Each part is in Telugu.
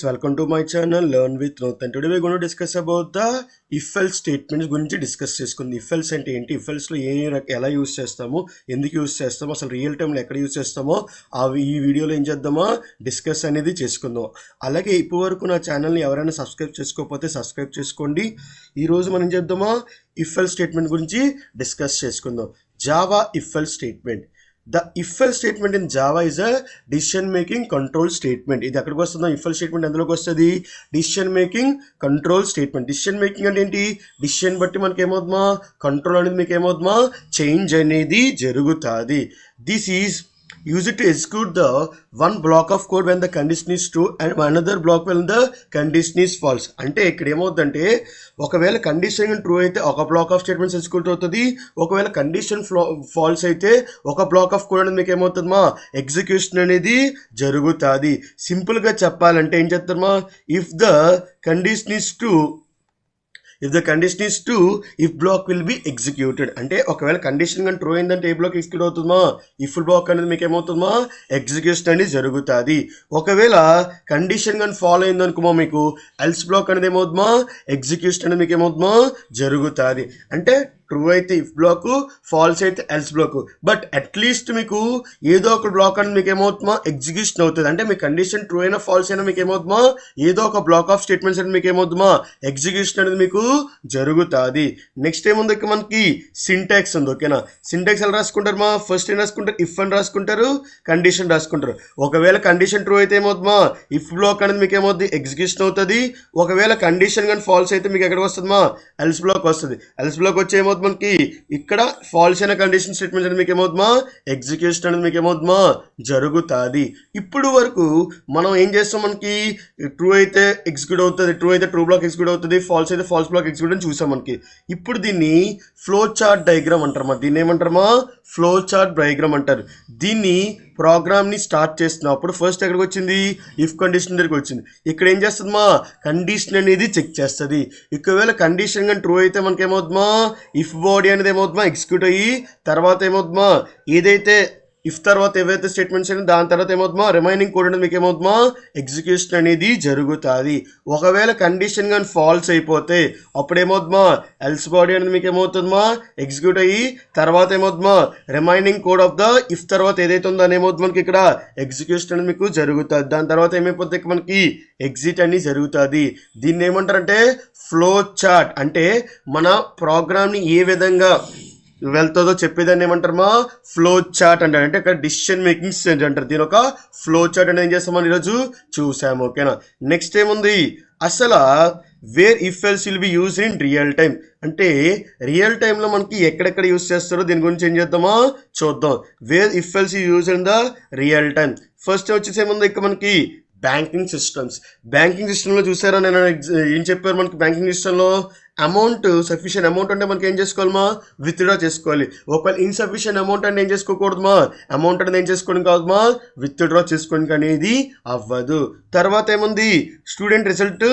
Welcome to my channel Learn with Nothan. Today we're going to discuss about the if else statements గురించి డిస్కస్ చేసుకుంది. if else అంటే ఏంటి, if else లో ఎలా యూస్ చేస్తాము, ఎందుకు యూస్ చేస్తాము, అసలు రియల్ టైంలో ఎక్కడ యూస్ చేస్తామో ఈ వీడియోలో ఏం చేద్దామో డిస్కస్ అనేది చేసుకుందాం. అలాగే ఇప్పటి వరకు నా ఛానల్ని ఎవరైనా సబ్స్క్రైబ్ చేసుకోకపోతే సబ్స్క్రైబ్ చేసుకోండి. ఈరోజు మనం చేద్దామా if else స్టేట్మెంట్ గురించి డిస్కస్ చేసుకుందాం. Java if else statement. The if else statement in Java is a decision making control statement. ఇది ఎక్కడికి వస్తుందో if else statement ఎందులోకి వస్తుంది? decision making control statement. decision making అంటే ఏంటి? డిసిషన్ బట్టి మనకి ఏమవుతుందా, కంట్రోల్ అనేది మీకు ఏమవుతుందా, చేంజ్ అనేది జరుగుతుంది. This is use it to execute the one block of code when the condition is true and another block when the condition is false. అంటే ఇక్కడ ఏమవుతుందంటే ఒకవేళ కండిషన్ ట్రూ అయితే ఒక బ్లాక్ ఆఫ్ స్టేట్మెంట్స్ ఎగ్జిక్యూట్ అవుతుంది, ఒకవేళ కండిషన్ ఫాల్స్ అయితే ఒక బ్లాక్ ఆఫ్ కోడ్ అనేది మీకు ఏమవుతుందమ్మా, ఎగ్జిక్యూషన్ అనేది జరుగుతుంది. సింపుల్గా చెప్పాలంటే ఏం చెప్తారమ్మా, if the condition is true, if the condition is true, if block will be executed. అంటే ఒకవేళ కండిషన్ కానీ ట్రూ అయిందంటే ఏ బ్లాక్ ఎగ్జిక్యూట్ అవుతుందా, ఇఫ్ బ్లాక్ అనేది మీకు ఏమవుతుందా, ఎగ్జిక్యూషన్ అనేది జరుగుతుంది. ఒకవేళ కండిషన్ కానీ ఫాలో అయిందనుకోమా మీకు ఎల్స్ బ్లాక్ అనేది ఏమవుతుందా, ఎగ్జిక్యూషన్ అనేది మీకు ఏమవుతుందా, జరుగుతుంది. అంటే ట్రూ అయితే ఇఫ్ బ్లాక్, ఫాల్స్ అయితే ఎల్స్ బ్లాక్, బట్ అట్లీస్ట్ మీకు ఏదో ఒక బ్లాక్ అనేది మీకు ఏమవుతుందా, ఎగ్జిక్యూషన్ అవుతుంది. అంటే మీ కండిషన్ ట్రూ అయినా ఫాల్స్ అయినా మీకు ఏమవుతుందా, ఏదో ఒక బ్లాక్ ఆఫ్ స్టేట్మెంట్స్ అనేది మీకు ఏమవుతుందా, ఎగ్జిక్యూషన్ అనేది మీకు జరుగుతుంది. నెక్స్ట్ ఏముంది ఇక్కడ మనకి సింటాక్స్ ఉంది. ఓకేనా, సింటాక్స్ ఎలా రాసుకుంటారు మా, ఫస్ట్ ఏం రాసుకుంటారు, ఇఫ్ అని రాసుకుంటారు, కండిషన్ రాసుకుంటారు. ఒకవేళ కండిషన్ ట్రూ అయితే ఏమవుతుందా, ఇఫ్ బ్లాక్ అనేది మీకు ఏమవుతుంది, ఎగ్జిక్యూషన్ అవుతుంది. ఒకవేళ కండిషన్ కానీ ఫాల్స్ అయితే మీకు ఎక్కడికి వస్తుందా, ఎల్స్ బ్లాక్ వస్తుంది. ఎల్స్ బ్లాక్ వచ్చి ఏమవుతుంది మనకి ఇక్కడ ఫాల్స్ అయిన కండిషన్ స్టేట్మెంట్ అనేది మీకు ఏమవుతుందా, ఎగ్జిక్యూషన్ అనేది మీకు ఏమవుతుందా, జరుగుతుంది. ఇప్పుడు వరకు మనం ఏం చేస్తాం, మనకి ట్రూ అయితే ఎగ్జిక్యూట్ అవుతుంది, ట్రూ అయితే ట్రూ బ్లాక్ ఎగ్జిక్యూట్ అవుతుంది, ఫాల్స్ అయితే ఫాల్స్ బ్లాక్ ఎగ్జిక్యూట్ అని చూసాం మనకి. ఇప్పుడు దీన్ని ఫ్లో చార్ట్ డయాగ్రామ్ అంటారమ్మా. దీన్ని ఏమంటారమ్మా, ఫ్లో చార్ట్ డయాగ్రామ్ అంటారు. దీన్ని ప్రోగ్రామ్ని స్టార్ట్ చేస్తున్నప్పుడు ఫస్ట్ ఎక్కడికి వచ్చింది, ఇఫ్ కండిషన్ దగ్గరికి వచ్చింది. ఇక్కడ ఏం చేస్తుందమ్మా, కండిషన్ అనేది చెక్ చేస్తుంది. ఒకవేళ కండిషన్ కానీ ట్రూ అయితే మనకి ఏమవుతుందా, ఇఫ్ బాడీ అనేది ఏమవుతుందా, ఎగ్జిక్యూట్ అయ్యి తర్వాత ఏమవుతుందా, ఏదైతే ఇఫ్ తర్వాత ఏవైతే స్టేట్మెంట్స్ అయినా దాని తర్వాత ఏమవుతుందా, రిమైనింగ్ కోడ్ అనేది మీకు ఏమవుతుందా, ఎగ్జిక్యూషన్ అనేది జరుగుతుంది. ఒకవేళ కండిషన్ కానీ ఫాల్స్ అయిపోతే అప్పుడు ఏమవుతుందా, ఎల్స్ బాడీ అనేది మీకు ఏమవుతుందా, ఎగ్జిక్యూట్ అయ్యి తర్వాత ఏమవుతుందా, remaining code of the if తర్వాత ఏదైతే ఉందో అని ఏమవుతుంది మనకి ఇక్కడ ఎగ్జిక్యూషన్ అనేది మీకు జరుగుతుంది. దాని తర్వాత ఏమైపోతుంది మనకి ఎగ్జిట్ అనేది జరుగుతుంది. దీన్ని ఏమంటారంటే ఫ్లో చార్ట్. అంటే మన ప్రోగ్రామ్ని ఏ విధంగా వెళ్తుందో చెప్పేదాన్ని ఏమంటారమ్మా, ఫ్లో చార్ట్ అంటారు. అంటే ఇక్కడ డిసిషన్ మేకింగ్ స్టేజ్ అంటారు. దీని ఒక ఫ్లో చార్ట్ అనేది ఏం చేస్తామని ఈరోజు చూసాము. ఓకేనా, నెక్స్ట్ ఏముంది, అసలు where if else will be use in real time. అంటే రియల్ టైంలో మనకి ఎక్కడెక్కడ యూజ్ చేస్తారో దీని గురించి ఏం చేద్దామా చూద్దాం. Where if else use in the real time. First వచ్చేసి ఏముంది ఇక్కడ మనకి బ్యాంకింగ్ సిస్టమ్స్. బ్యాంకింగ్ సిస్టంలో చూసారా నేను ఏం చెప్పారు మనకి, బ్యాంకింగ్ సిస్టంలో అమౌంట్ సఫిషియెంట్ అమౌంట్ అంటే మనకి ఏం చేసుకోవాలమ్మా, విత్డ్రా చేసుకోవాలి. ఒకవేళ ఇన్సఫిషియెంట్ అమౌంట్ అంటే ఏం చేసుకోకూడదుమా, అమౌంట్ అనేది ఏం చేసుకోవడం కాదుమా, విత్డ్రా చేసుకోవడానికి అనేది అవ్వదు. తర్వాత ఏముంది, స్టూడెంట్ రిజల్ట్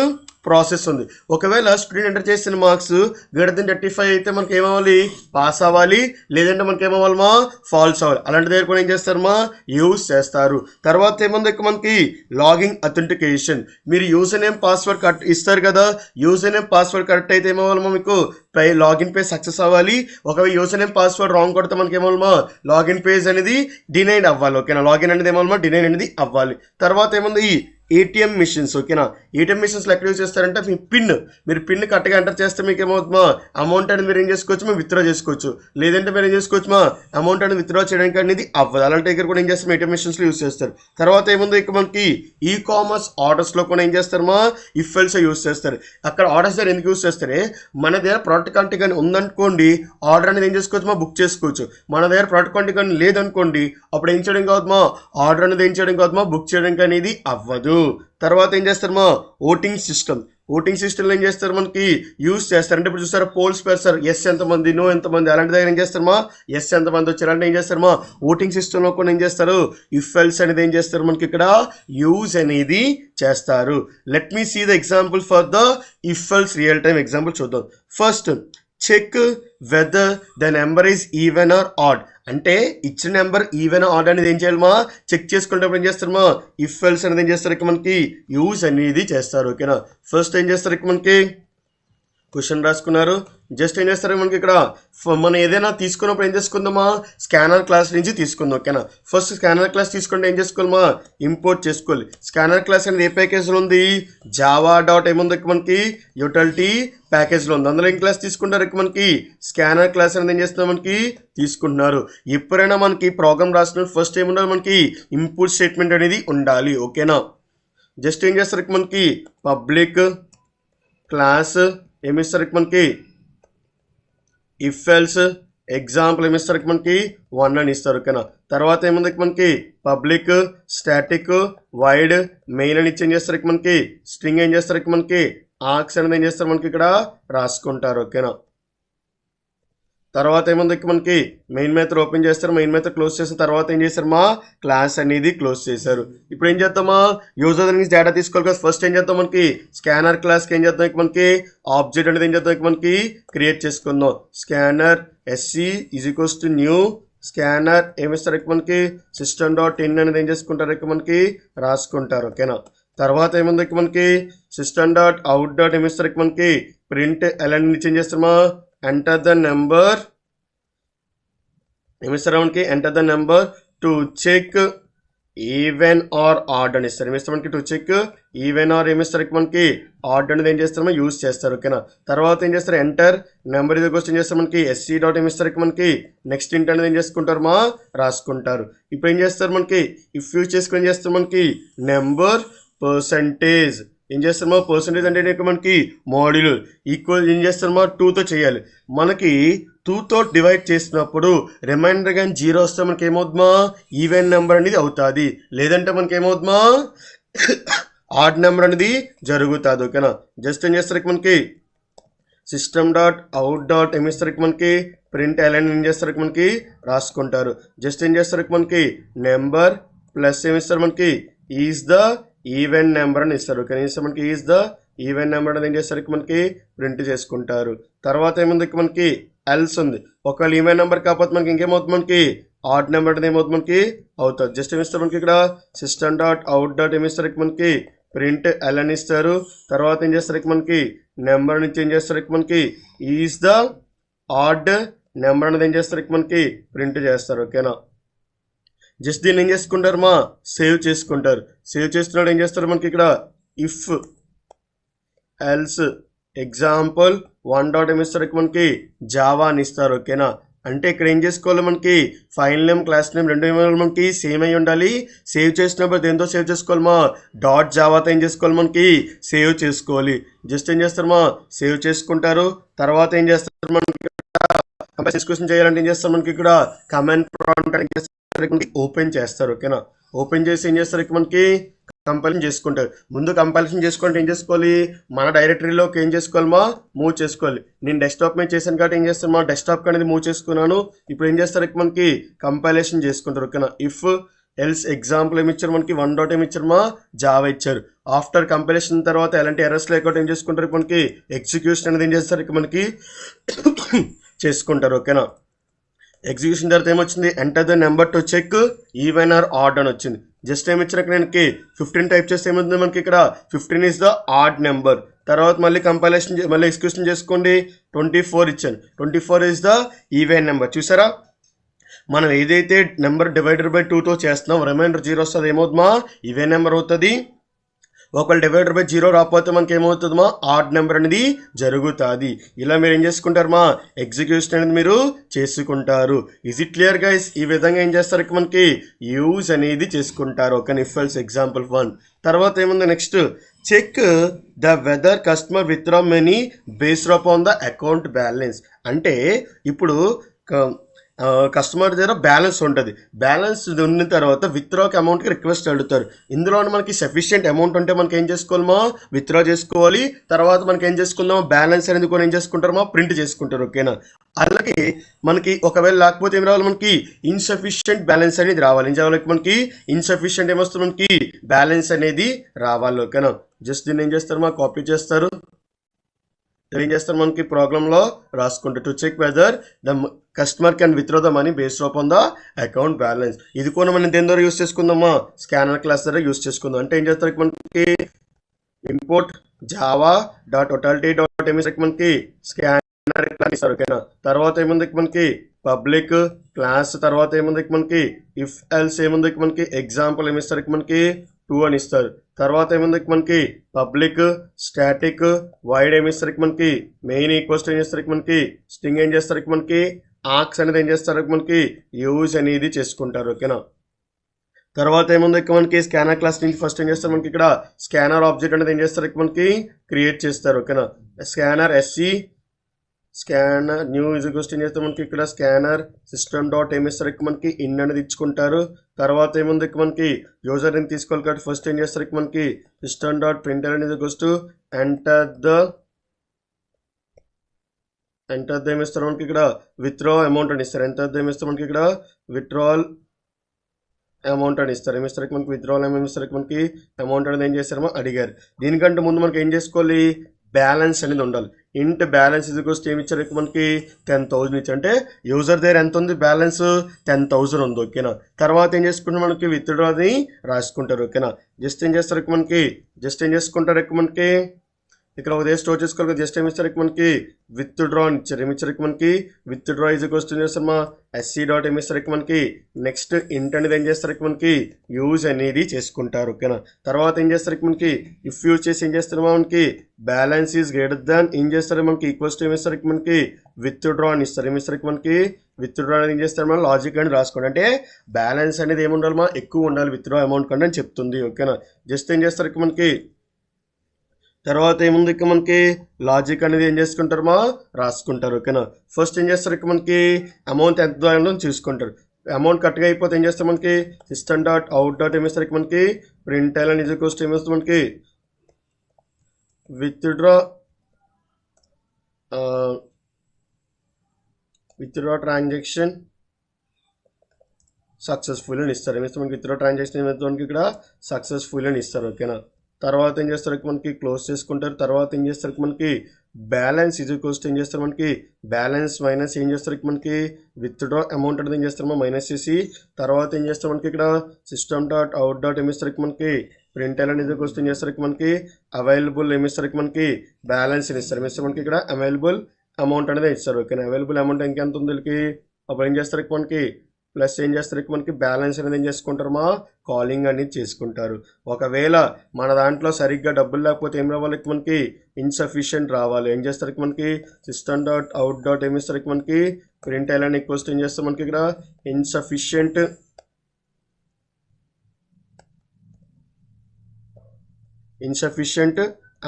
ప్రాసెస్ ఉంది. ఒకవేళ స్టూడెంట్ ఎంటర్ చేసిన మార్క్స్ గ్రేటర్ దెన్ 35 అయితే మనకి ఏమవ్వాలి, పాస్ అవ్వాలి, లేదంటే మనకి ఏమవ్వాలమా, ఫాల్స్ అవ్వాలి. అలాంటి దగ్గర కూడా ఏం చేస్తారమ్మా, యూజ్ చేస్తారు. తర్వాత ఏముంది ఇక్కడ మనకి లాగిన్ అథెంటికేషన్. మీరు యూజర్ నేమ్ పాస్వర్డ్ కరెక్ట్ ఇస్తారు కదా, యూజర్ నేమ్ పాస్వర్డ్ కరెక్ట్ అయితే ఏమవ్వాలమ్మా, మీకు లాగిన్ పేజ్ సక్సెస్ అవ్వాలి. ఒకవేళ యూజర్ నేమ్ పాస్వర్డ్ రాంగ్ కొడితే మనకి ఏమవ్వాలమ్మా, లాగిన్ పేజ్ అనేది డినైడ్ అవ్వాలి. ఓకేనా, లాగిన్ అనేది ఏమవ్వాలమ్మా, డినైడ్ అనేది అవ్వాలి. తర్వాత ఏముంది, ఏటీఎం మిషన్స్. ఓకేనా, ఏటీఎం మిషన్స్లో ఎక్కడ యూజ్ చేస్తారంటే మీ మీరు పిన్ కరెక్ట్గా ఎంటర్ చేస్తే మీకు ఏమవుతుందా, అమౌంట్ అనేది మీరు ఏం చేసుకోవచ్చు, మేము విత్డ్రా చేసుకోవచ్చు. లేదంటే మీరు ఏం చేసుకోవచ్చు, అమౌంట్ అనేది విత్డ్రా చేయడానికి అనేది అవ్వదు. అలాంటి దగ్గర కూడా ఏం చేస్తాం, ఏటీఎం మిషన్స్లో యూజ్ చేస్తారు. తర్వాత ఏముంది ఇక్కడ మనకి ఈ కామర్స్ ఆర్డర్స్లో కూడా ఏం చేస్తారమ్మా, ఇఫ్ ఎల్స్ యూజ్ చేస్తారు. అక్కడ ఆర్డర్స్ దగ్గర ఎందుకు యూజ్ చేస్తారే, మన దగ్గర ప్రోడక్ట్ క్వాంటిటీ కానీ ఉందనుకోండి, ఆర్డర్ అనేది ఏం చేసుకోవచ్చు, బుక్ చేసుకోవచ్చు. మన దగ్గర ప్రోడక్ట్ క్వాంటిటీ కానీ లేదనుకోండి, అప్పుడు ఏం చేయడం కావద్దుమా, ఆర్డర్ అనేది ఏం చేయడం కావద్దుమా, బుక్ చేయడానికి అనేది అవ్వదు. తర్వాత ఏం చేస్తారమ్మా, ఓటింగ్ సిస్టమ్. ఓటింగ్ సిస్టంలో ఏం చేస్తారు, మనకి యూజ్ చేస్తారు. అంటే ఇప్పుడు చూస్తారా, పోల్స్ పెడతారు, ఎస్ ఎంతమంది, నో ఎంతమంది, అలాంటి దగ్గర ఏం చేస్తారమ్మా, ఎస్ ఎంతమంది వచ్చారు అంటే ఏం చేస్తారమ్మా, ఓటింగ్ సిస్టంలో కూడా ఏం చేస్తారు, ఇఫ్ ఎల్స్ అనేది ఏం చేస్తారు, మనకి ఇక్కడ యూజ్ అనేది చేస్తారు. Let me see the example for the if else real time example చూద్దాం. First check whether the number is even or odd. అంటే ఇచ్చిన నెంబర్ ఈవెన్ ఆడ్ అనేది ఏం చేయాలి మా చెక్ చేసుకునేటప్పుడు ఏం చేస్తారు మా ఇఫ్ ఎల్స్ అనేది ఏం చేస్తారు ఇక్కడ మనకి యూజ్ అనేది చేస్తారు. ఓకేనా. ఫస్ట్ ఏం చేస్తారు ఇక్కడ మనకి క్వశ్చన్ రాసుకున్నారు. జస్ట్ ఏం చేస్తారు మనకి ఇక్కడ మనం ఏదైనా తీసుకున్నప్పుడు ఏం చేసుకుందామా స్కానర్ క్లాస్ నుంచి తీసుకుందాం. ఓకేనా. ఫస్ట్ స్కానర్ క్లాస్ తీసుకుంటే ఏం చేసుకోవాలమ్మా ఇంపోర్ట్ చేసుకోవాలి. స్కానర్ క్లాస్ అనేది ఏ ప్యాకేజ్లో ఉంది జావా డాట్ ఏముంది మనకి యూటిలిటీ ప్యాకేజ్లో ఉంది. అందులో ఏం క్లాస్ తీసుకుంటారు ఇక్కడ మనకి స్కానర్ క్లాస్ అనేది ఏం చేస్తున్నారు మనకి తీసుకుంటున్నారు. ఎప్పుడైనా మనకి ప్రోగ్రామ్ రాసిన ఫస్ట్ ఏముండాలి మనకి ఇన్పుట్ స్టేట్మెంట్ అనేది ఉండాలి. ఓకేనా. జస్ట్ ఏం చేస్తారు ఇక్కడ మనకి పబ్లిక్ క్లాస్ ఏమిస్తారు మనకి ఇఫ్ ఎల్స్ ఎగ్జాంపుల్ ఏమిస్తారు మనకి 1 అని ఇస్తారు. ఓకేనా. తర్వాత ఏముంది మనకి పబ్లిక్ స్టాటిక్ వైడ్ మెయిన్ అని ఇచ్చి ఏం చేస్తారు మనకి స్ట్రింగ్ ఏం చేస్తారు మనకి ఆర్క్స్ అనేది ఏం చేస్తారు మనకి ఇక్కడ రాసుకుంటారు. ఓకేనా. తర్వాత ఏముంది మనకి మెయిన్ మెథడ్ ఓపెన్ చేస్తారు, మెయిన్ మెథడ్ క్లోజ్ చేసిన తర్వాత ఏం చేస్తారు మా క్లాస్ అనేది క్లోజ్ చేశారు. ఇప్పుడు ఏం చేద్దామా యూజర్ నుంచి డేటా తీసుకోవాలి కదా. ఫస్ట్ ఏం చేద్దాం మనకి స్కానర్ క్లాస్కి ఏం చేద్దాం మనకి ఆబ్జెక్ట్ అనేది ఏం చేద్దాం మనకి క్రియేట్ చేసుకుందాం. Scanner SC is equals to new scanner ఏమిస్తారు మనకి system.in అనేది ఏం చేసుకుంటారు మనకి రాసుకుంటారు. ఓకేనా. తర్వాత ఏముంది మనకి system.out ఏమిస్తారు మనకి ప్రింట్ ఎల్ఎన్ నుంచి ఏం చేస్తామా ఎంటర్ ద నెంబర్ ఏమిస్తారు మనకి enter the number to check even or odd అని ఇస్తారు. ఏమిస్తారు మనకి టు చెక్ ఈవెన్ ఆర్ ఏమిస్తారు మనకి ఆడ్ అనేది ఏం చేస్తారో యూజ్ చేస్తారు. ఓకేనా. తర్వాత ఏం చేస్తారు ఎంటర్ నెంబర్ ఇది క్వశ్చన్ చేస్తారు మనకి ఎస్సీ డాట్ ఏమిస్తారు మనకి నెక్స్ట్ ఇంట్ అనేది ఏం చేసుకుంటారు మా రాసుకుంటారు. ఇప్పుడు ఏం చేస్తారు మనకి ఇఫ్ యూజ్ చేసుకుని ఏం చేస్తారు మనకి నెంబర్ పర్సంటేజ్ ఏం చేస్తామో పర్సంటేజ్ అంటే మనకి మాడ్యూల్ ఈక్వల్ ఏం చేస్తామో 2తో చేయాలి. మనకి 2తో డివైడ్ చేసినప్పుడు రిమైండర్ కానీ 0 వస్తే మనకి ఏమవుతుందా ఈవెన్ నెంబర్ అనేది అవుతుంది, లేదంటే మనకి ఏమవుతుందా ఆడ్ నెంబర్ అనేది జరుగుతుంది. ఓకేనా. జస్ట్ ఏం చేస్తారు మనకి system.out ఏమిస్తారు మనకి ప్రింట్ ఎల్ఎన్ ఏం చేస్తారు మనకి రాసుకుంటారు. జస్ట్ ఏం చేస్తారు మనకి నెంబర్ ప్లస్ ఏమిస్తారు మనకి ఈజ్ ద ఈవెన్ నెంబర్ అని ఇస్తారు. కనీసం మనకి ఈజ్ ద ఈవెన్ నెంబర్ అనేది ఏం చేస్తారు మనకి ప్రింట్ చేసుకుంటారు. తర్వాత ఏముంది మనకి ఎల్స్ ఉంది. ఒకవేళ ఈవెన్ నెంబర్ కాకపోతే మనకి ఇంకేమవుతుంది మనకి ఆడ్ నెంబర్ అనేది ఏమవుతుంది మనకి అవుతుంది. జస్ట్ ఏమిస్తారు మనకి ఇక్కడ system.out ఏమిస్తారు మనకి ప్రింట్ ఎల్ అని ఇస్తారు. తర్వాత ఏం చేస్తారు మనకి నెంబర్ నుంచి ఏం చేస్తారు మనకి ఈజ్ ద ఆడ్ నెంబర్ అనేది ఏం చేస్తారు మనకి ప్రింట్ చేస్తారు. ఓకేనా. జస్ట్ దీన్ని ఏం చేసుకుంటారు మా సేవ్ చేసుకుంటారు. సేవ్ చేస్తున్నాడు ఏం చేస్తారు మనకి ఇక్కడ ఇఫ్ ఎల్స్ ఎగ్జాంపుల్ 1 డాట్ ఏమిస్తారు మనకి జావా అని ఇస్తారు. ఓకేనా. అంటే ఇక్కడ ఏం చేసుకోవాలి మనకి ఫైల్ నేమ్ క్లాస్ నేమ్ రెండు మనకి సేమ్ అయి ఉండాలి. సేవ్ చేసినప్పుడు దేంతో సేవ్ చేసుకోవాలి మా డాట్ జావాతో ఏం చేసుకోవాలి మనకి సేవ్ చేసుకోవాలి. జస్ట్ ఏం చేస్తారు మా సేవ్ చేసుకుంటారు. తర్వాత ఏం చేస్తారు మనకి ఎగ్జిక్యూషన్ చేయాలంటే ఏం చేస్తారు మనకి ఇక్కడ కమాండ్ ప్రాంప్ట్ ఓపెన్ చేస్తారు. ఓకేనా. ఓపెన్ చేసి ఏం చేస్తారు మనకి కంపైలేషన్ చేసుకుంటారు. ముందు కంపైలేషన్ చేసుకుంటే ఏం చేసుకోవాలి మన డైరెక్టరీలోకి ఏం చేసుకోవాలి మా మూవ్ చేసుకోవాలి. నేను డెస్క్టాప్ మీద చేశాను కాబట్టి ఏం చేస్తాను మా డెస్క్టాప్ అనేది మూవ్ చేసుకున్నాను. ఇప్పుడు ఏం చేస్తారు మనకి కంపైలేషన్ చేసుకుంటారు. ఓకేనా. ఇఫ్ ఎల్స్ ఎగ్జాంపుల్ ఏమి ఇచ్చారు మనకి 1 డాట్ ఏమి ఇచ్చారు మా జావా ఇచ్చారు. ఆఫ్టర్ కంపైలేషన్ తర్వాత ఎలాంటి ఎర్రర్స్ లేకుండా ఏం చేసుకుంటారు మనకి ఎగ్జిక్యూషన్ అనేది ఏం చేస్తారు మనకి చేసుకుంటారు. ఓకేనా. ఎగ్జిక్యూషన్ తర్వాత ఏమొచ్చింది enter the number to check even or odd అని వచ్చింది. జస్ట్ ఏమి ఇచ్చిన నేను 15 టైప్ చేస్తే ఏమవుతుంది మనకి ఇక్కడ 15 ఈజ్ ద ఆడ్ నెంబర్. తర్వాత మళ్ళీ కంపైలేషన్ మళ్ళీ ఎగ్జిక్యూషన్ చేసుకోండి 24 ఇచ్చాను. 24 ఈజ్ ద ఈవెన్ నెంబర్. చూసారా మనం ఏదైతే నెంబర్ డివైడెడ్ బై 2తో చేస్తున్నాం రిమైండర్ 0 వస్తుంది ఏమవుతుందా ఈవెన్ నెంబర్ అవుతుంది. ఒకవేళ డివైడర్ బై 0 రాకపోతే మనకి ఏమవుతుంది మా ఆడ్ నెంబర్ అనేది జరుగుతుంది. ఇలా మీరు ఏం చేసుకుంటారు మా ఎగ్జిక్యూషన్ అనేది మీరు చేసుకుంటారు. Is it clear guys? ఈ విధంగా ఏం చేస్తారు మనకి యూజ్ అనేది చేసుకుంటారు. ఓకే. ఇఫ్ ఎల్స్ ఎగ్జాంపుల్ 1 తర్వాత ఏముంది next check the whether customer withdraw money based upon the account balance. అంటే ఇప్పుడు కస్టమర్ దగ్గర బ్యాలెన్స్ ఉంటుంది. బ్యాలెన్స్ ఉన్న తర్వాత విత్డ్రాకి అమౌంట్కి రిక్వెస్ట్ అడుగుతారు. ఇందులో మనకి సఫిషియెంట్ అమౌంట్ ఉంటే మనకి ఏం చేసుకోవాలమో విత్డ్రా చేసుకోవాలి. తర్వాత మనకి ఏం చేసుకుందామో బ్యాలెన్స్ అనేది కూడా ఏం చేసుకుంటారమో ప్రింట్ చేసుకుంటారు. ఓకేనా. అలాగే మనకి ఒకవేళ లేకపోతే ఏం రావాలి మనకి ఇన్సఫిషియెంట్ బ్యాలెన్స్ అనేది రావాలి. ఏం చేయాలి మనకి ఇన్సఫిషియెంట్ ఏమొస్తుంది మనకి బ్యాలెన్స్ అనేది రావాలి. ఓకేనా. జస్ట్ దీన్ని ఏం చేస్తారు మా కాపీ చేస్తారు ఏం చేస్తారు మనకి ప్రోగ్రామ్లో రాసుకుంటారు to check whether the customer can withdraw the money based on the account balance. ఇది కూడా మనం దేని ద్వారా యూస్ చేసుకుందామా, స్కానర్ క్లాస్ ద్వారా యూస్ చేసుకుందాం. అంటే ఏం చేస్తారు మనకి import Java dot totality dot MS మనకి స్కానర్ ఇస్తారు. ఓకేనా, తర్వాత ఏముంది మనకి పబ్లిక్ క్లాస్, తర్వాత ఏముంది మనకి ఇఫ్ ఎల్స్ ఏముంది మనకి ఎగ్జాంపుల్ ఏమిస్తారు మనకి 2 అని ఇస్తారు. తర్వాత ఏముంది మనకి పబ్లిక్ స్టాటిక్ వైడ్ ఏమిస్తారు మనకి మెయిన్ ఈక్వల్స్ ఏం చేస్తారు మనకి స్ట్రింగ్ ఏం చేస్తారు మనకి ఆర్క్స్ అనేది ఏం చేస్తారు మనకి యూజ్ అనేది చేసుకుంటారు. ఓకేనా, తర్వాత ఏముంది మనకి స్కానర్ క్లాస్ నుంచి ఫస్ట్ ఏం చేస్తారు మనకి ఇక్కడ స్కానర్ ఆబ్జెక్ట్ అనేది ఏం చేస్తారు మనకి క్రియేట్ చేస్తారు. ఓకేనా, scanner SC scanner new is question చేస్తే మనకి ఇక్కడ స్కానర్ సిస్టమ్ డాట్ ఏమిస్తారు మనకి ఇన్ అనేది ఇచ్చుకుంటారు. తర్వాత ఏముంది మనకి యూజర్ అని తీసుకోవాలి కాబట్టి ఫస్ట్ ఏం చేస్తారు మనకి సిస్టమ్ డాట్ ప్రింటర్ అనేది వస్తూ ఎంటర్ ద ఏమిస్తారు మనకి ఇక్కడ విత్డ్రా అమౌంట్ అని ఇస్తారు. ఎంటర్ ద ఏమిస్తారు మనకి ఇక్కడ విత్డ్రాల్ అమౌంట్ అని ఇస్తారు. ఏమిస్తారు మనకి విత్డ్రాల్ ఏమిస్తారు మనకి అమౌంట్ అనేది ఏం చేస్తారో అడిగారు. దీనికంటే ముందు మనకి ఏం చేసుకోవాలి, బ్యాలెన్స్ అనేది ఉండాలి. ఇంట్ బ్యాలెన్స్ ఇది వస్తే ఏమి ఇచ్చారు మనకి 10,000 ఇచ్చారు. అంటే యూజర్ దగ్గర ఎంత ఉంది బ్యాలెన్స్ 10,000 ఉంది. ఓకేనా, తర్వాత ఏం చేసుకుంటారు మనకి విత్డ్రాని రాసుకుంటారు. ఓకేనా, జస్ట్ ఏం చేస్తారు మనకి ఏం చేసుకుంటారు మనకి ఇక్కడ ఉదయ స్టోర్ చేసుకోవాలి. జస్ట్ ఏమి ఇస్తారు మనకి విత్డ్రా అని ఇచ్చారు. ఏమి ఇచ్చారు మనకి విత్డ్రా ఈజ్ క్వశ్చన్ చేస్తామా ఎస్సీ డాట్ ఏమి ఇస్తారు మనకి నెక్స్ట్ ఇంట్ అనేది ఏం చేస్తారు మనకి యూజ్ అనేది చేసుకుంటారు. ఓకేనా, తర్వాత ఏం చేస్తారు మనకి ఇఫ్ యూజ్ చేసి ఏం చేస్తారు మనకి బ్యాలెన్స్ ఈజ్ గ్రేటర్ దాన్ ఏం చేస్తారు మనకి ఈక్వల్స్ టు ఏమి ఇస్తారు మనకి విత్డ్రా అని ఇస్తారు. ఏమి ఇస్తారు మనకి విత్డ్రా అనేది ఏం చేస్తారు మనం లాజిక్ అని రాసుకోండి. అంటే బ్యాలెన్స్ అనేది ఏమి ఉండాలి మా ఎక్కువ ఉండాలి విత్డ్రా అమౌంట్ కంటే అని చెప్తుంది. ఓకేనా, జస్ట్ ఏం చేస్తారు మనకి తర్వాత ఏముంది ఇక మనకి లాజిక్ అనేది ఏం చేసుకుంటారు మా రాసుకుంటారు. ఓకేనా, ఫస్ట్ ఏం చేస్తారు ఇక మనకి అమౌంట్ ఎంత ద్వారా చూసుకుంటారు. అమౌంట్ కరెక్ట్గా అయిపోతే ఏం చేస్తారు మనకి సిస్టమ్ డాట్ అవుట్ డాట్ ఏమిస్తారు మనకి ప్రింట్ అని ఇది కోస్ట్ ఏమిస్తుంది మనకి విత్డ్రా ట్రాన్సాక్షన్ సక్సెస్ఫుల్ అని ఇస్తారు. ఏమిస్తారు మనకి విత్డ్రా ట్రాన్సాక్షన్ ఏమైతే మనకి ఇక్కడ సక్సెస్ఫుల్ అని ఇస్తారు. ఓకేనా, తర్వాత ఏం చేస్తారు మనకి క్లోజ్ చేసుకుంటారు. తర్వాత ఏం చేస్తారు మనకి బ్యాలెన్స్ ఇది కోస్ట్ ఏం చేస్తారు మనకి బ్యాలెన్స్ మైనస్ ఏం చేస్తారు మనకి విత్డ్రా అమౌంట్ అనేది ఏం చేస్తారు మైనస్ చేసి తర్వాత ఏం చేస్తారు మనకి ఇక్కడ సిస్టమ్ డాట్ అవుట్ డాట్ ఏమిస్తారు మనకి ప్రింట్ అనేది కోస్ట్ ఏం చేస్తారు మనకి అవైలబుల్ ఏమిస్తారు మనకి బ్యాలెన్స్ అని ఇస్తారు. ఏమిస్తారు మనకి ఇక్కడ అవైలబుల్ అమౌంట్ అనేది ఇస్తారు. ఓకేనా, అవైలబుల్ అమౌంట్ ఇంకెంత ఉంది వీళ్ళకి అప్పుడు ఏం చేస్తారు మనకి ప్లస్ ఏం చేస్తారు మనకి బ్యాలెన్స్ అనేది ఏం చేసుకుంటారు మా కాలింగ్ అనేది చేసుకుంటారు. ఒకవేళ మన దాంట్లో సరిగ్గా డబ్బులు లేకపోతే ఏం రావాలి మనకి ఇన్సఫిషియెంట్ రావాలి. ఏం చేస్తారు మనకి సిస్టమ్ డాట్ అవుట్ డాట్ ఏమి ఇస్తారు మనకి ప్రింట్ అని ఈక్వల్స్ ఏం చేస్తాం మనకి ఇక్కడ ఇన్సఫిషియెంట్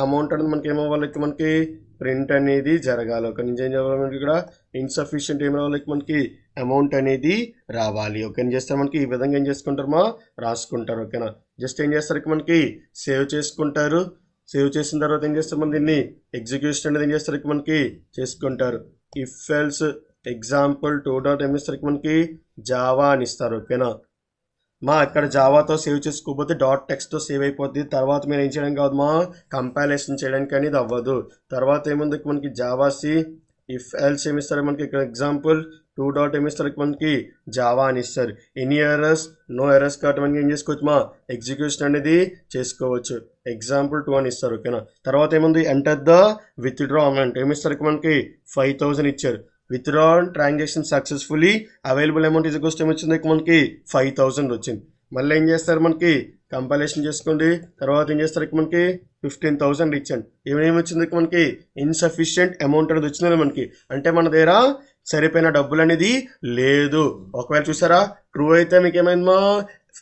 అమౌంట్ అనేది మనకి ఏమవ్వాలి మనకి ప్రింట్ అనేది జరగాలి. ఒక నుంచి ఏం చేయాలి మనకి ఇక్కడ ఇన్సఫిషియెంట్ ఏం రావాలి మనకి అమౌంట్ అనేది రావాలి. ఓకే, ఏం చేస్తారు మనకి ఈ విధంగా ఏం చేసుకుంటారు మా రాసుకుంటారు. ఓకేనా, జస్ట్ ఏం చేస్తారు మనకి సేవ్ చేసుకుంటారు. సేవ్ చేసిన తర్వాత ఏం చేస్తారు మన దీన్ని ఎగ్జిక్యూషన్ అనేది ఏం చేస్తారు మనకి చేసుకుంటారు. ఇఫ్ ఎల్స్ ఎగ్జాంపుల్ 2 డాట్ ఏం ఇస్తారు మనకి జావా అని ఇస్తారు. ఓకేనా, మా ఇక్కడ జావాతో సేవ్ చేసుకోకపోతే డాట్ టెక్స్ట్తో సేవ్ అయిపోద్ది. తర్వాత మీరు ఏం చేయడానికి కాదు మా కంపైలేషన్ చేయడానికి అనేది అవ్వదు. తర్వాత ఏముంది మనకి జావా సి ఇఫ్ ఎల్స్ ఏమి ఇస్తారు మనకి ఇక్కడ ఎగ్జాంపుల్ 2 డాట్ ఏమి ఇస్తారు మనకి జావా అని ఇస్తారు. ఎనీ ఎర్రర్స్ నో ఎర్రర్స్ కాబట్టి మనకి ఏం చేసుకోవచ్చు మా ఎగ్జిక్యూషన్ అనేది చేసుకోవచ్చు. ఎగ్జాంపుల్ 2 అని ఇస్తారు. ఓకేనా, తర్వాత ఏముంది ఎంటర్ ద విత్డ్రా అమౌంట్ ఏమి ఇస్తారు మనకి 5,000 ఇచ్చారు. Withdraw transaction successfully available amount ఇది కోస్ట్ ఏమొచ్చింది మనకి 5,000 వచ్చింది. మళ్ళీ ఏం చేస్తారు మనకి కంపైలేషన్ చేసుకోండి. తర్వాత ఏం చేస్తారు మనకి 15,000 ఇచ్చాను. ఏమేమి వచ్చింది మనకి ఇన్సఫిషియెంట్ అమౌంట్ అనేది వచ్చింది మనకి. అంటే మన దగ్గర సరిపోయిన డబ్బులు అనేది లేదు. ఒకవేళ చూసారా ట్రూ అయితే మీకు ఏమైందమ్మా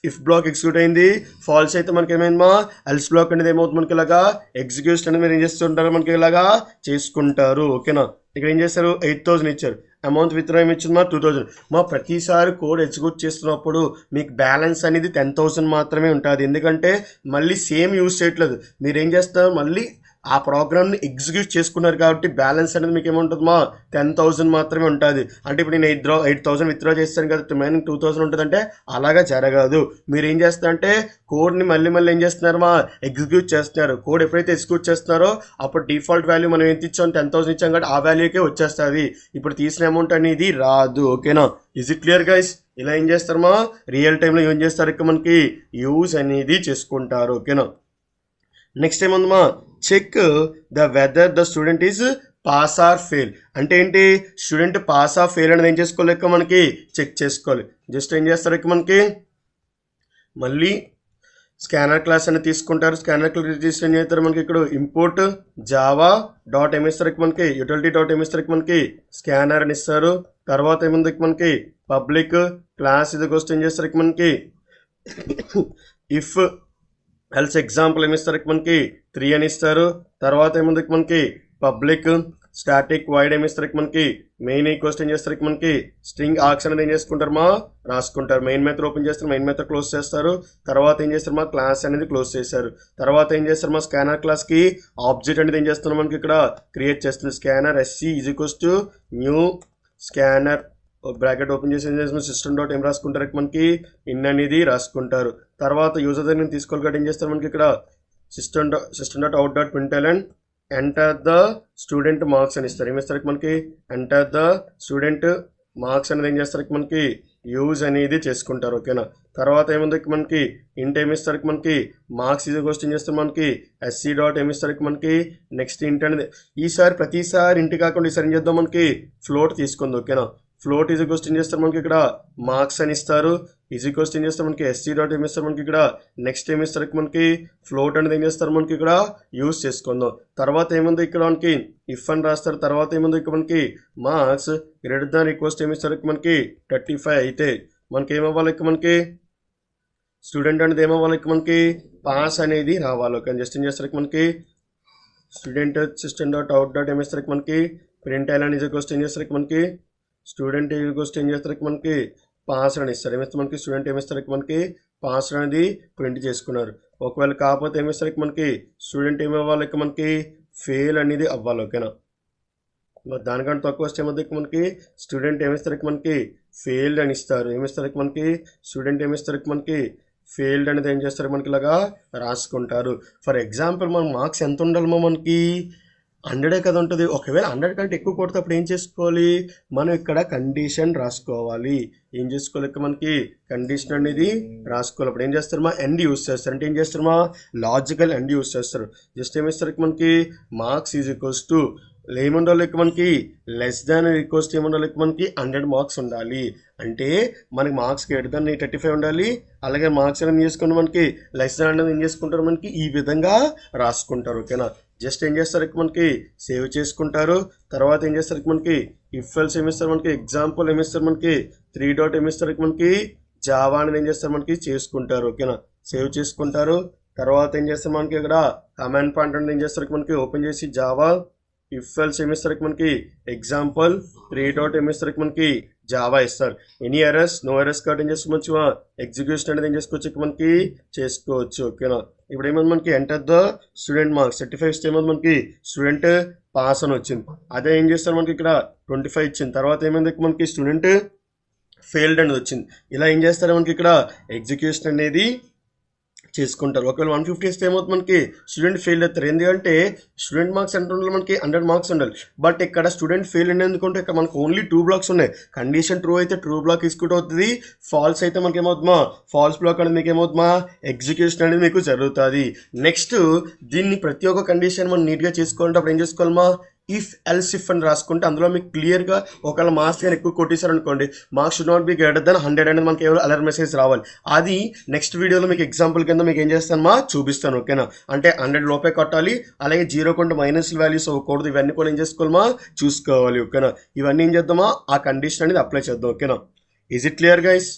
ఇఫ్ బ్లాక్ ఎగ్జిక్యూట్ అయింది. ఫాల్స్ అయితే మనకి ఏమైందమ్మా ఎల్స్ బ్లాక్ అనేది ఏమవుతుంది మనకి ఇలాగా ఎగ్జిక్యూషన్ అనేది మీరు ఏం చేస్తుంటారు మనకి ఇలాగా చేసుకుంటారు. ఓకేనా, ఇక్కడ ఏం చేస్తారు 8,000 ఇచ్చారు. అమౌంట్ విత్డ్రా ఏమి ఇచ్చింది మా 2,000. మా ప్రతిసారి కోడ్ ఎగ్జిక్యూట్ చేస్తున్నప్పుడు మీకు బ్యాలెన్స్ అనేది 10,000 మాత్రమే ఉంటుంది. ఎందుకంటే మళ్ళీ సేమ్ యూజ్ చేయట్లేదు. మీరు ఏం చేస్తారు మళ్ళీ ఆ ప్రోగ్రామ్ని ఎగ్జిక్యూట్ చేసుకున్నారు కాబట్టి బ్యాలెన్స్ అనేది మీకు ఏముంటుందమ్మా 10,000 మాత్రమే ఉంటుంది. అంటే ఇప్పుడు నేను 8,000 విత్డ్రా చేస్తాను కదా, రిమైనింగ్ 2,000 ఉంటుందంటే అలాగా జరగదు. మీరు ఏం చేస్తారంటే కోడ్ని మళ్ళీ ఏం చేస్తున్నారమ్మా ఎగ్జిక్యూట్ చేస్తున్నారు. కోడ్ ఎప్పుడైతే ఎగ్జిక్యూట్ చేస్తున్నారో అప్పుడు డిఫాల్ట్ వాల్యూ మనం ఎంత ఇచ్చాం 10,000 ఇచ్చాం కాబట్టి ఆ వాల్యూకే వచ్చేస్తుంది. ఇప్పుడు తీసిన అమౌంట్ అనేది రాదు. ఓకేనా, ఇజ్ ఇట్ క్లియర్ గైస్? ఇలా ఏం చేస్తారమ్మా రియల్ టైంలో ఏం చేస్తారు ఇక మనకి యూజ్ అనేది చేసుకుంటారు. ఓకేనా, నెక్స్ట్ ఏముందమ్మా check the whether the student is pass or fail. అంటే ఏంటి, స్టూడెంట్ పాస్ ఆర్ ఫెయిల్ అనేది ఏం చేసుకోవాలి ఇక మనకి చెక్ చేసుకోవాలి. జస్ట్ ఏం చేస్తారు ఇక మనకి మళ్ళీ స్కానర్ క్లాస్ అనేది తీసుకుంటారు. స్కానర్ క్లాస్ తీసుకుని ఏం చేస్తారు మనకి ఇక్కడ ఇంపోర్ట్ జావా డాట్ ఏమి ఇస్తారు మనకి యూటిలిటీ డాట్ ఏమి ఇస్తారు మనకి స్కానర్ అని ఇస్తారు. తర్వాత ఏముంది మనకి పబ్లిక్ క్లాస్ ఇది వస్తే ఏం చేస్తారు మనకి ఇఫ్ ఎల్స్ ఎగ్జాంపుల్ ఏమి ఇస్తారు మనకి 3 అని ఇస్తారు. తర్వాత ఏముంది మనకి పబ్లిక్ స్టాటిక్ వైడ్ ఏమి ఇస్తారు మనకి మెయిన్ ఈక్వల్స్ ఏం చేస్తారు మనకి స్ట్రింగ్ ఆర్క్స్ అనేది ఏం చేసుకుంటారు మా రాసుకుంటారు. మెయిన్ మెథడ్ ఓపెన్ చేస్తారు, మెయిన్ మెథడ్ క్లోజ్ చేస్తారు. తర్వాత ఏం చేస్తారు మా క్లాస్ అనేది క్లోజ్ చేశారు. తర్వాత ఏం చేస్తారు మా స్కానర్ క్లాస్కి ఆబ్జెక్ట్ అనేది ఏం చేస్తున్నారు మనకి ఇక్కడ క్రియేట్ చేస్తుంది. Scanner SC is equals to new scanner bracket open చేసి ఏం చేస్తున్నారు సిస్టమ్ డాట్ ఏం రాసుకుంటారు మనకి ఇన్ అనేది రాసుకుంటారు. తర్వాత యూజర్ దగ్గర తీసుకోవాలి కాబట్టి ఏం చేస్తారు మనకి ఇక్కడ system dot out dot println enter the student marks అని ఇస్తారు. ఏమి ఇస్తారు మనకి ఎంటర్ ద స్టూడెంట్ మార్క్స్ అనేది ఏం చేస్తారు మనకి యూజ్ అనేది చేసుకుంటారు. ఓకేనా, తర్వాత ఏముంది మనకి ఇంట్ ఏమి ఇస్తారు మనకి మార్క్స్ ఇది క్వశ్చన్ చేస్తారు మనకి ఎస్సీ డాట్ ఏమి ఇస్తారు మనకి నెక్స్ట్ ఇంట్ అనేది ఈసారి ప్రతిసారి ఇంటి కాకుండా ఈసారి ఏం చేద్దాం మనకి ఫ్లోట్ తీసుకుంది. ఓకేనా, ఫ్లోట్ ఈజీ క్వశ్చన్ చేస్తారు మనకి ఇక్కడ మార్క్స్ అని ఇస్తారు. ఈజీ క్వశ్చన్ చేస్తారు మనకి ఎస్సీ డాట్ ఏమి ఇస్తారు మనకి ఇక్కడ నెక్స్ట్ ఏమి ఇస్తారు మనకి ఫ్లోట్ అనేది ఏం చేస్తారు మనకి ఇక్కడ యూజ్ చేసుకుందాం. తర్వాత ఏముంది ఇక్కడ మనకి ఇఫ్ అని రాస్తారు. తర్వాత ఏముంది ఇక్కడ మనకి మార్క్స్ గ్రేటర్ దాన్ ఈక్వల్స్ ఏమి ఇస్తారు మనకి 35 అయితే మనకి ఏమవ్వాలి ఇక్కడ మనకి స్టూడెంట్ అనేది ఏమవ్వాలి మనకి పాస్ అనేది రావాలి. ఓకే, జస్ట్ ఏం చేస్తారు మనకి student system dot out dot ఏమి ఇస్తారు మనకి ప్రింట్ ఎల్ఎన్ ఈజీ క్వశ్చన్ చేస్తారు మనకి స్టూడెంట్ ఈక్వల్స్ ఏం చేస్తారు మనకి పాస్ అని ఇస్తారు. ఏమిస్తారు మనకి స్టూడెంట్ ఏమిస్తారు మనకి పాస్ అనేది ప్రింట్ చేసుకున్నారు. ఒకవేళ కాకపోతే ఏమిస్తారు మనకి స్టూడెంట్ ఏమవ్వాలి మనకి ఫెయిల్ అనేది అవ్వాలి. ఓకేనా, దానికంటే తక్కువ వస్తే ఏమవుతుంది మనకి స్టూడెంట్ ఏమిస్తారు మనకి ఫెయిల్డ్ అని ఇస్తారు. ఏమిస్తారు మనకి స్టూడెంట్ ఏమిస్తారు మనకి ఫెయిల్డ్ అనేది ఏం చేస్తారు మనకి ఇలాగా రాసుకుంటారు. ఫర్ ఎగ్జాంపుల్ మన మార్క్స్ ఎంత ఉండాలమో మనకి 100 కదా ఉంటుంది. ఒకవేళ 100 కంటే ఎక్కువ కొడితే అప్పుడు ఏం చేసుకోవాలి మనం ఇక్కడ కండిషన్ రాసుకోవాలి. ఏం చేసుకోవాలి ఇక్కడ మనకి కండిషన్ అనేది రాసుకోవాలి. అప్పుడు ఏం చేస్తారు మా ఎండ్ యూస్ చేస్తారు. అంటే ఏం చేస్తారు మా లాజికల్ ఎండ్ యూస్ చేస్తారు. జస్ట్ ఏమిస్తారు మనకి మార్క్స్ ఈజ్ ఈక్వల్స్ టు ఏముండాలి మనకి లెస్ దాన్ ఈక్వల్స్ ఏముండాలి మనకి 100 మార్క్స్ ఉండాలి. అంటే మనకి మార్క్స్ గ్రేటర్ దాన్ 35 ఉండాలి. అలాగే మార్క్స్ అనేది చేసుకుని మనకి లెస్ దాన్ అనేది ఏం చేసుకుంటారు మనకి ఈ విధంగా రాసుకుంటారు. ఓకేనా, జస్ట్ ఏం చేస్తారు మనకి సేవ్ చేసుకుంటారు. తర్వాత ఏం చేస్తారు మనకి ఇఫ్ ఎల్స్ ఏమిస్తారు మనకి ఎగ్జాంపుల్ ఏమిస్తారు మనకి 3 డాట్ ఏమిస్తారు మనకి జావా అనేది ఏం చేస్తారు మనకి చేసుకుంటారు. ఓకేనా, సేవ్ చేసుకుంటారు. తర్వాత ఏం చేస్తారు మనకి ఇక్కడ కమాండ్ పాయింట్ అనేది ఏం చేస్తారు మనకి ఓపెన్ చేసి జావా ఇఫ్ ఎల్స్ ఏమిస్తారు మనకి ఎగ్జాంపుల్ 3 డాట్ ఏమిస్తారు మనకి జావా ఇస్తారు. ఎనీ ఎర్రర్స్ నో ఎర్రర్స్ కాబట్టి ఏం చేసుకోవచ్చు మంచిగా ఎగ్జిక్యూషన్ అనేది ఏం చేసుకోవచ్చు మనకి చేసుకోవచ్చు. ఓకేనా, ఇప్పుడు ఏమైంది మనకి ఎంటర్ ద స్టూడెంట్ మార్క్స్ 35 ఇస్తే ఏమైంది మనకి స్టూడెంట్ పాస్ అని వచ్చింది. అదే ఏం చేస్తారు మనకి ఇక్కడ 25 ఇచ్చింది. తర్వాత ఏమైంది మనకి స్టూడెంట్ ఫెయిల్డ్ అనేది వచ్చింది. ఇలా ఏం చేస్తారు మనకి ఇక్కడ ఎగ్జిక్యూషన్ అనేది చేసుకుంటారు. ఒకవేళ 150 ఇస్తే ఏమవుతుంది మనకి స్టూడెంట్ ఫెయిల్ అవుతారు. ఎందుకంటే స్టూడెంట్ మార్క్స్ ఎంత ఉండాలి మనకి 100 మార్క్స్ ఉండాలి. బట్ ఇక్కడ స్టూడెంట్ ఫెయిల్ ఎందుకంటే ఇక్కడ మనకు ఓన్లీ 2 బ్లాక్స్ ఉన్నాయి. కండిషన్ ట్రూ అయితే ట్రూ బ్లాక్ ఎగ్జిక్యూట్ అవుతుంది. ఫాల్స్ అయితే మనకి ఏమవుతుందా ఫాల్స్ బ్లాక్ అనేది మీకు ఏమవుతుందా ఎగ్జిక్యూషన్ అనేది మీకు జరుగుతుంది. నెక్స్ట్ దీన్ని ప్రతి ఒక్క కండిషన్ మనం నీట్గా చేసుకోవాలంటే అప్పుడు ఏం చేసుకోవాలమ్మా ఇఫ్ ఎల్స్ ఇఫ్ అని రాసుకుంటే అందులో మీకు క్లియర్గా ఒకవేళ మార్క్స్ కానీ ఎక్కువ కొట్టేశారు అనుకోండి marks should not be greater than 100 అనేది మనకి ఏమైనా అలర్ట్ మెసేజ్ రావాలి. అది నెక్స్ట్ వీడియోలో మీకు ఎగ్జాంపుల్ కింద మీకు ఏం చేస్తాను చూపిస్తాను. ఓకేనా, అంటే 100 లోపే కొట్టాలి. అలాగే 0 కొంటే మైనస్ వాల్యూస్ అవ్వకూడదు. ఇవన్నీ కూడా ఏం చేసుకోవాలమా చూసుకోవాలి. ఓకేనా, ఇవన్నీ ఏం చేద్దామా ఆ కండిషన్ అనేది అప్లై చేద్దాం. ఓకేనా, is it clear guys?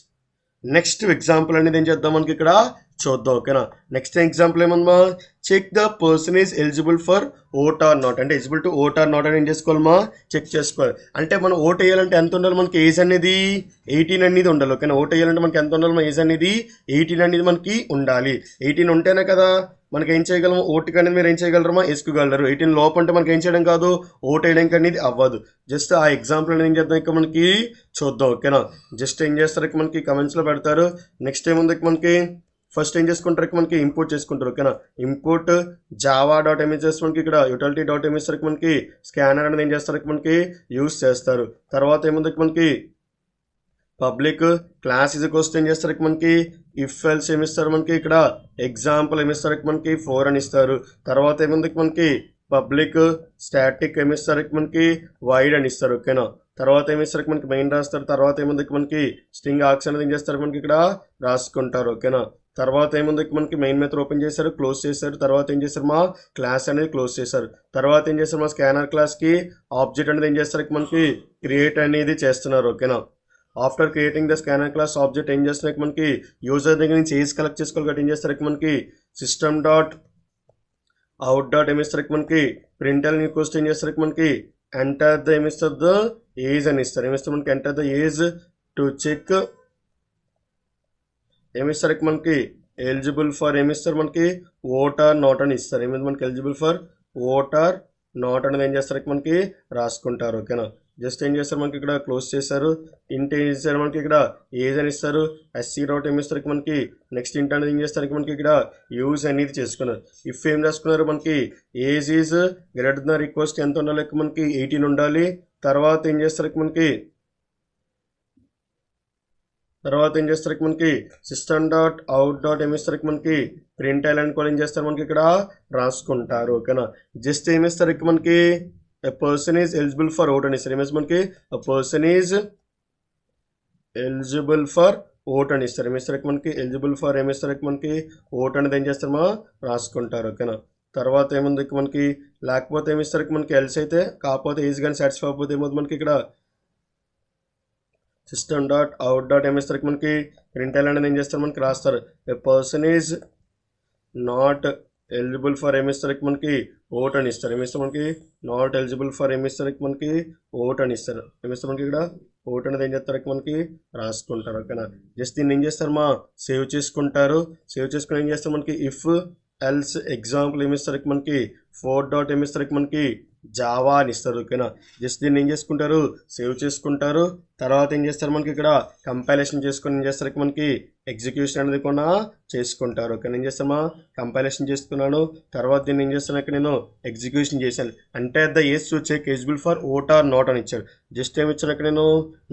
Next example అనేది ఏం చేద్దాం మనకి ఇక్కడ చూద్దాం. ఓకేనా, నెక్స్ట్ ఎగ్జాంపుల్ ఏమన్నా check the person is eligible for vote or not. అంటే eligible to vote or not అని ఏం చేసుకోవాలమ్మా చెక్ చేసుకోవాలి. అంటే మనం ఓట్ వేయాలంటే ఎంత ఉండాలి మనకి ఏజ్ అనేది 18 అనేది ఉండాలి. ఓకేనా, ఓట్ వేయాలంటే మనకి ఎంత ఉండాలి మన ఏజ్ అనేది 18 అనేది మనకి ఉండాలి. 18 ఉంటేనే కదా మనకి ఏం చేయగలము ఓటుకి అనేది మీరు ఏం చేయగలరమా వేసుకోగలరు 18 లోపు అంటే మనకి ఏం చేయడం కాదు ఓటు వేయడానికి అనేది అవ్వదు జస్ట్ ఆ ఎగ్జాంపుల్ అనేది ఏం చేద్దాం ఇక్కడ మనకి చూద్దాం ఓకేనా జస్ట్ ఏం చేస్తారు ఇక్కడ మనకి కమెంట్స్లో పెడతారు నెక్స్ట్ ఏముంది మనకి ఫస్ట్ ఏం చేసుకుంటారు మనకి ఇంపోర్ట్ చేసుకుంటారు ఓకేనా ఇంపోర్ట్ java.ms మనకి ఇక్కడ utility.ms మనకి స్కానర్ అనేది ఏం చేస్తారు మనకి యూస్ చేస్తారు తర్వాత ఏముంది మనకి పబ్లిక్ క్లాస్ ఇది వస్తే ఏం చేస్తారు మనకి ఇఫ్ ఎల్స్ ఏమిస్తారు మనకి ఇక్కడ ఎగ్జాంపుల్ ఏమిస్తారు మనకి 4 అని ఇస్తారు తర్వాత ఏముంది మనకి పబ్లిక్ స్టాటిక్ ఏమిస్తారు మనకి వైడ్ అని ఇస్తారు ఓకేనా తర్వాత ఏమిస్తారు మనకి మెయిన్ రాస్తారు తర్వాత ఏముంది మనకి స్ట్రింగ్ ఆక్స్ అనేది ఏం చేస్తారు మనకి ఇక్కడ రాసుకుంటారు ఓకేనా తర్వాత ఏముంది మనకి మెయిన్ మెథడ్ ఓపెన్ చేశారు క్లోజ్ చేశారు తర్వాత ఏం చేశారు మా క్లాస్ అనేది క్లోజ్ చేశారు తర్వాత ఏం చేస్తారు మా స్కానర్ క్లాస్కి ఆబ్జెక్ట్ అనేది ఏం చేస్తారు మనకి క్రియేట్ అనేది చేస్తున్నారు ఓకేనా after creating the scanner class object ఏం చేస్తున్నారు మనకి యూజర్ దగ్గర నుంచి ఏజ్ కలెక్ట్ చేసుకోవాలి కాబట్టి ఏం చేస్తారు మనకి system.out.ms మనకి ప్రింట్ అని క్వశ్చన్ ఏం చేస్తారు మనకి ఎంటర్ ద ఏమిస్తారు ద ఏజ్ అని ఇస్తారు ఏమిస్తారు మనకి enter the age to check ఏమిస్తారు మనకి ఎలిజిబుల్ ఫర్ ఏమిస్తారు మనకి ఓట్ ఆర్ నాట్ అని ఇస్తారు ఏమైంది మనకి eligible for vote or not అనేది ఏం చేస్తారు మనకి రాసుకుంటారు ఓకేనా జస్ట్ ఏం చేస్తారు మనకి ఇక్కడ క్లోజ్ చేశారు ఇంట్ ఏం చేస్తారు మనకి ఇక్కడ ఏజ్ అని ఇస్తారు sc.ms మనకి నెక్స్ట్ ఇంట్ అనేది ఏం చేస్తారు మనకి ఇక్కడ యూజ్ అనేది చేసుకున్నారు ఇఫ్ ఏం రాసుకున్నారు మనకి age is greater than request ఎంత ఉండాలి మనకి 18 ఉండాలి తర్వాత ఏం చేస్తారు మనకి system.out.ms మనకి ప్రింట్ అని కూడా ఏం చేస్తారు మనకి ఇక్కడ రాసుకుంటారు ఓకేనా జస్ట్ ఏమిస్తారు మనకి a person is eligible for vote అని ఇస్తారు ఏమేసి మనకి a person is eligible for vote అని ఇస్తారు ఏమిస్తారు మనకి eligible for ఏమిస్తారు మనకి ఓట్ అనేది ఏం చేస్తారో రాసుకుంటారు ఓకేనా తర్వాత ఏముంది మనకి లేకపోతే ఏమిస్తారు మనకి ఎల్స్ అయితే కాకపోతే ఏజ్ కానీ సాటిస్ఫై అవ్వకపోతే ఏమవుతుంది మనకి ఇక్కడ system.out.ms మనకి ప్రింట్ అనేది ఏం చేస్తారు మనకి రాస్తారు a person is not eligible for ఏమిస్తారు మనకి ఓట్ అని ఇస్తారు ఏమిస్తారు మనకి నాట్ ఎలిజిబుల్ ఫర్ ఏమిస్తారు మనకి ఓట్ అని ఇస్తారు ఏమిస్తారు మనకి ఇక్కడ ఓట్ అనేది ఏం చేస్తారు మనకి రాసుకుంటారు ఓకేనా జస్ట్ దీన్ని ఏం చేస్తారు మా సేవ్ చేసుకుంటారు సేవ్ చేసుకుని ఏం చేస్తారు మనకి ఇఫ్ ఎల్స్ ఎగ్జాంపుల్ ఏమిస్తారు మనకి 4.ms మనకి జావా అని ఇస్తారు ఓకేనా జస్ట్ దీన్ని ఏం చేసుకుంటారు సేవ్ చేసుకుంటారు తర్వాత ఏం చేస్తారు మనకి ఇక్కడ కంపైలేషన్ చేసుకొని ఏం చేస్తారు మనకి ఎగ్జిక్యూషన్ అనేది కూడా చేసుకుంటారు ఓకే ఏం చేస్తామా కంపైలేషన్ చేసుకున్నాను తర్వాత దీన్ని ఏం చేస్తాను ఇక్కడ నేను ఎగ్జిక్యూషన్ చేశాను అంటే the age to check eligible for vote or not అని ఇచ్చాడు జస్ట్ ఏమి ఇచ్చాను ఇక్కడ నేను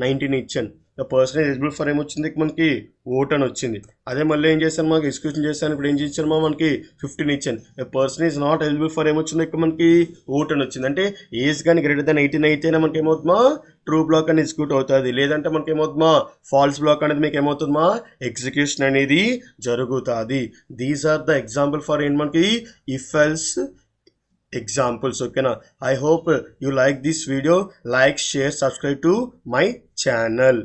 19 ఇచ్చాను ద పర్సన్ ఎలిజిబుల్ ఫర్ ఏమొచ్చింది మనకి ఓట్ అని వచ్చింది అదే మళ్ళీ ఏం చేశాను మాకు ఎగ్జిక్యూషన్ చేశాను ఇప్పుడు ఏం చేశాను మనకి 15 ఇచ్చాను the person is not eligible for ఏమొచ్చింది ఇక్కడ మనకి ఓట్ అని వచ్చింది అంటే ఏజ్ కానీ గ్రేటర్ దెన్ 18 అయితేనే మనకి ఏమవుతుందా ట్రూ బ్లాక్ అనేది ఎగ్జిక్యూట్ అవుతుంది లేదంటే మనకి ఏమవుతుందా ఫాల్స్ బ్లాక్ అనేది మీకు ఏమవుతుందా ఎగ్జిక్యూషన్ అనేది జరుగుతుంది these are the example for ఏంటి మనకి if else examples okay na I hope you like this video like share subscribe to my channel